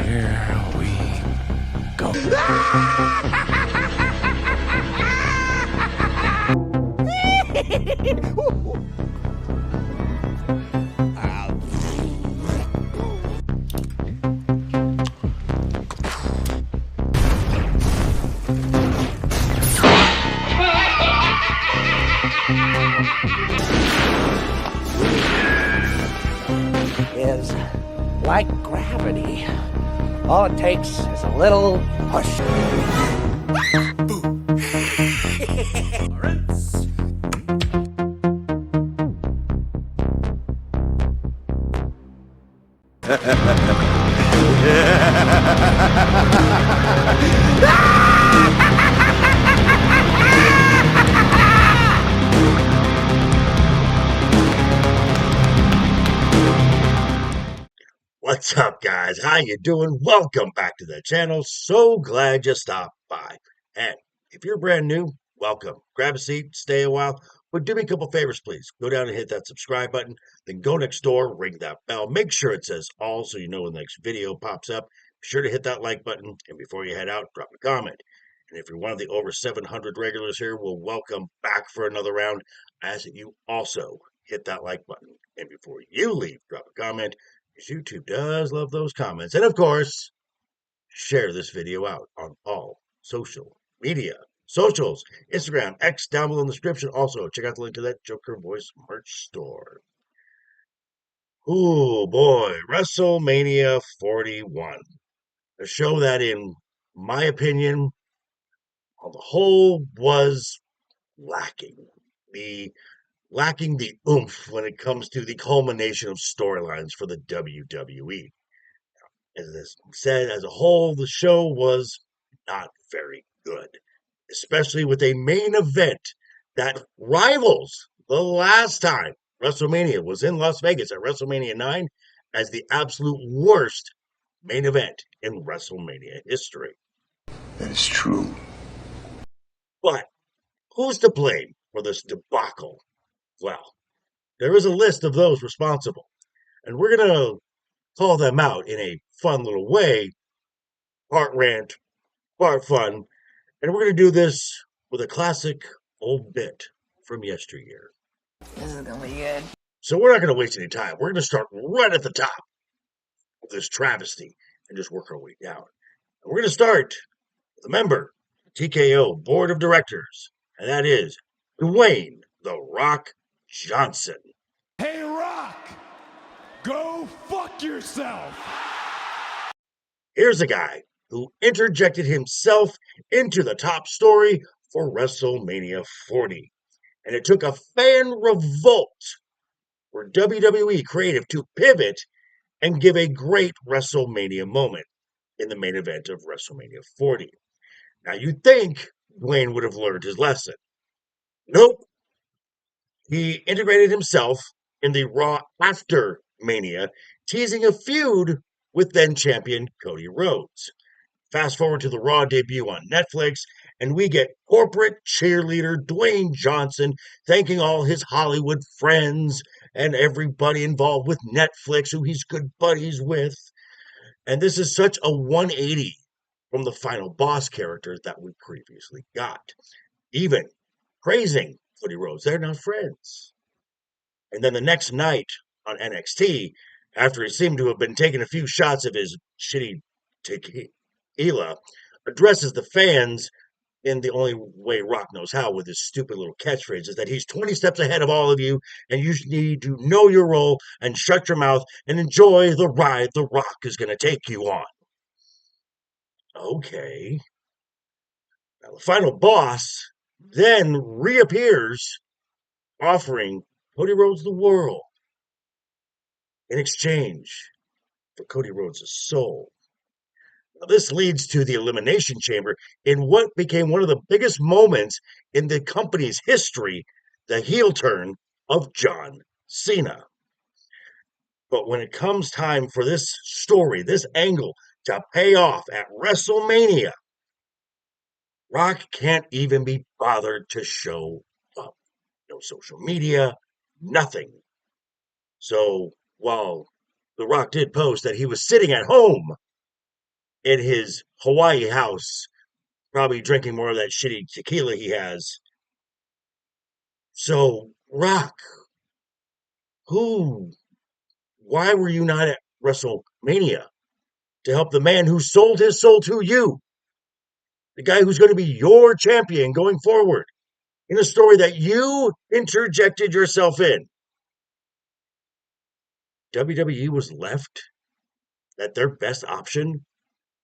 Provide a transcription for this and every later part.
Here we go. Is like gravity. All it takes is a little push. What's up, guys? How you doing? Welcome back to the channel. So glad you stopped by. And if you're brand new, welcome. Grab a seat, stay a while, but do me a couple favors, please. Go down and hit that subscribe button, then go next door, ring that bell. Make sure it says all so you know when the next video pops up. Be sure to hit that like button, and before you head out, drop a comment. And if you're one of the over 700 regulars here, we'll welcome back for another round. I ask that you also hit that like button. And before you leave, drop a comment. YouTube does love those comments. And of course, share this video out on all social media. Socials, Instagram, X down below in the description. Also, check out the link to that Joker Voice merch store. Oh boy, WrestleMania 41. A show that, in my opinion, on the whole, was lacking. Lacking the oomph when it comes to the culmination of storylines for the WWE. As I said, as a whole, the show was not very good, especially with a main event that rivals the last time WrestleMania was in Las Vegas at WrestleMania 9 as the absolute worst main event in WrestleMania history. That is true. But who's to blame for this debacle? Well, there is a list of those responsible, and we're going to call them out in a fun little way, part rant, part fun, and we're going to do this with a classic old bit from yesteryear. This is gonna be good. So we're not going to waste any time. We're going to start right at the top of this travesty and just work our way down. And we're going to start with a member of the TKO Board of Directors, and that is Dwayne "The Rock" Johnson. Hey, Rock! Go fuck yourself! Here's a guy who interjected himself into the top story for WrestleMania 40. And it took a fan revolt for WWE Creative to pivot and give a great WrestleMania moment in the main event of WrestleMania 40. Now, you'd think Dwayne would have learned his lesson. Nope. He integrated himself in the Raw after Mania, teasing a feud with then champion Cody Rhodes. Fast forward to the Raw debut on Netflix, and we get corporate cheerleader Dwayne Johnson thanking all his Hollywood friends and everybody involved with Netflix who he's good buddies with. And this is such a 180 from the final boss character that we previously got. Even praising Cody Rhodes, they're now friends. And then the next night on NXT, after he seemed to have been taking a few shots of his shitty tequila, addresses the fans in the only way Rock knows how with his stupid little catchphrases that he's 20 steps ahead of all of you and you need to know your role and shut your mouth and enjoy the ride the Rock is going to take you on. Okay. Now the final boss then reappears offering Cody Rhodes the world in exchange for Cody Rhodes' soul. Now, this leads to the Elimination Chamber in what became one of the biggest moments in the company's history, the heel turn of John Cena. But when it comes time for this story, this angle to pay off at WrestleMania, Rock can't even be bothered to show up. No social media, nothing. So while The Rock did post that he was sitting at home in his Hawaii house, probably drinking more of that shitty tequila he has. So, Rock, who, why were you not at WrestleMania to help the man who sold his soul to you, the guy who's going to be your champion going forward, in a story that you interjected yourself in? WWE was left that their best option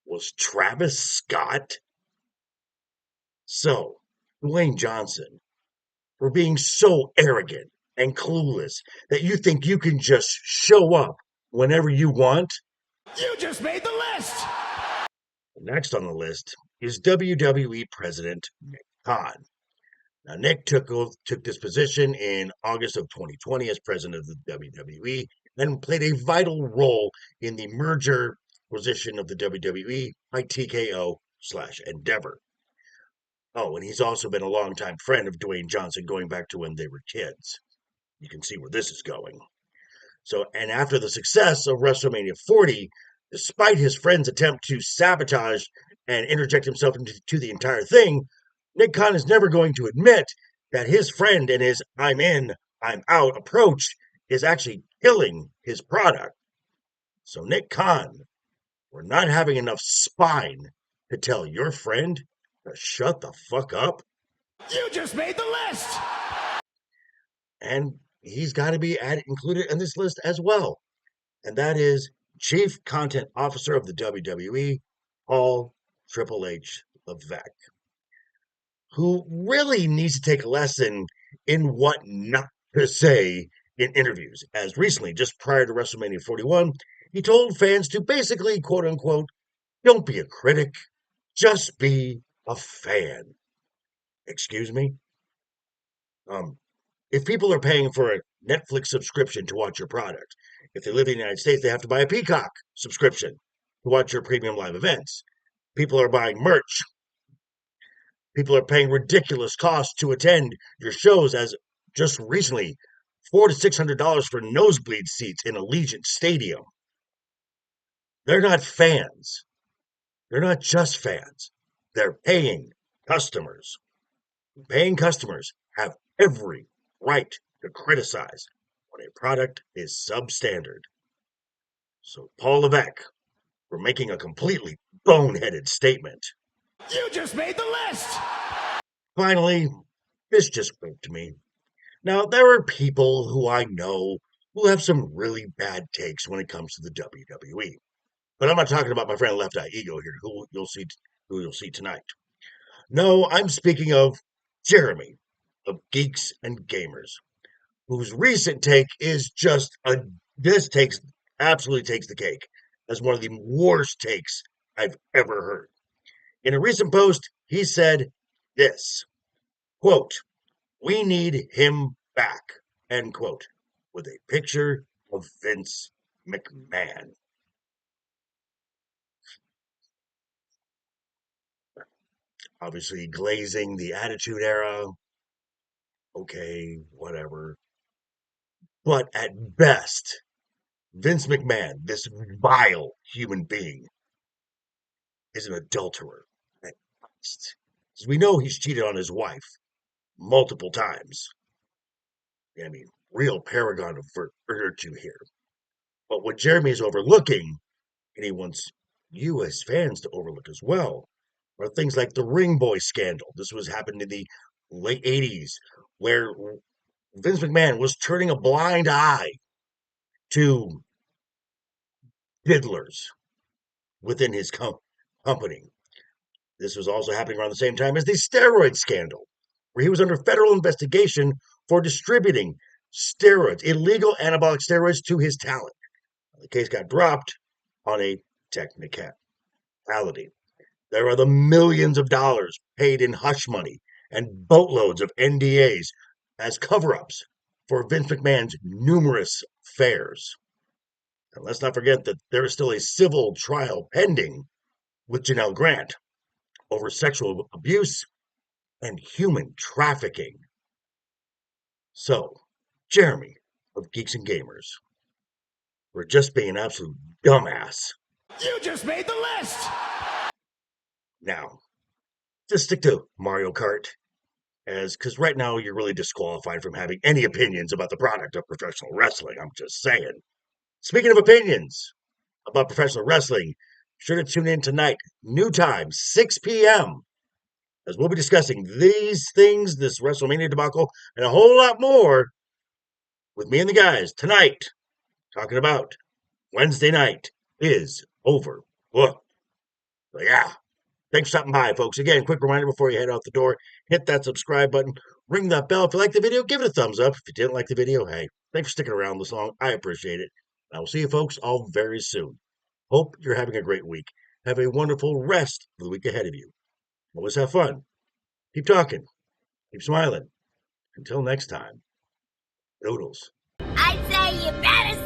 was Travis Scott. So, Dwayne Johnson, for being so arrogant and clueless that you think you can just show up whenever you want. You just made the list! Next on the list is WWE President Nick Khan. Now, Nick took this position in August of 2020 as president of the WWE and played a vital role in the merger position of the WWE by TKO/Endeavor. Oh, and he's also been a longtime friend of Dwayne Johnson going back to when they were kids. You can see where this is going. So, and after the success of WrestleMania 40, despite his friend's attempt to sabotage and interject himself into the entire thing, Nick Khan is never going to admit that his friend and his I'm in, I'm out approach is actually killing his product. So, Nick Khan, we're not having enough spine to tell your friend to shut the fuck up. You just made the list! And he's got to be included in this list as well. And that is Chief Content Officer of the WWE, Paul Triple H Levesque, who really needs to take a lesson in what not to say in interviews. As recently, just prior to WrestleMania 41, he told fans to basically, quote unquote, don't be a critic, just be a fan. Excuse me? If people are paying for a Netflix subscription to watch your product, if they live in the United States, they have to buy a Peacock subscription to watch your premium live events. People are buying merch. People are paying ridiculous costs to attend your shows, as just recently, $400 to $600 for nosebleed seats in Allegiant Stadium. They're not fans. They're not just fans. They're paying customers. Paying customers have every right to criticize when a product is substandard. So, Paul Levesque, for making a completely boneheaded statement. You just made the list! Finally, this just broke to me. Now, there are people who I know who have some really bad takes when it comes to the WWE. But I'm not talking about my friend Left Eye Ego here, who you'll see tonight. No, I'm speaking of Jeremy of Geeks and Gamers, whose recent take is just absolutely takes the cake as one of the worst takes I've ever heard. In a recent post, he said this, quote, "We need him back," end quote, with a picture of Vince McMahon. Obviously glazing the Attitude Era. Okay, whatever. But at best, Vince McMahon, this vile human being, is an adulterer at best. As we know, he's cheated on his wife multiple times. I mean, real paragon of virtue here. But what Jeremy is overlooking, and he wants you as fans to overlook as well, are things like the Ring Boy scandal. This was happened in the late 80s, where Vince McMahon was turning a blind eye to diddlers within his company. This was also happening around the same time as the steroid scandal, where he was under federal investigation for distributing steroids, illegal anabolic steroids, to his talent. The case got dropped on a technicality. There are the millions of dollars paid in hush money and boatloads of NDAs as cover ups for Vince McMahon's numerous affairs. And let's not forget that there is still a civil trial pending with Janelle Grant over sexual abuse and human trafficking. So, Jeremy of Geeks and Gamers, we're just being an absolute dumbass. You just made the list! Now, just stick to Mario Kart, because right now you're really disqualified from having any opinions about the product of professional wrestling. I'm just saying. Speaking of opinions about professional wrestling, be sure to tune in tonight, new time, 6 p.m., as we'll be discussing these things, this WrestleMania debacle, and a whole lot more with me and the guys tonight, talking about Wednesday night is over. Look, so yeah. Thanks for stopping by, folks. Again, quick reminder before you head out the door, hit that subscribe button, ring that bell. If you like the video, give it a thumbs up. If you didn't like the video, hey, thanks for sticking around this long. I appreciate it. I will see you folks all very soon. Hope you're having a great week. Have a wonderful rest of the week ahead of you. Always have fun. Keep talking. Keep smiling. Until next time, Noodles. I say you better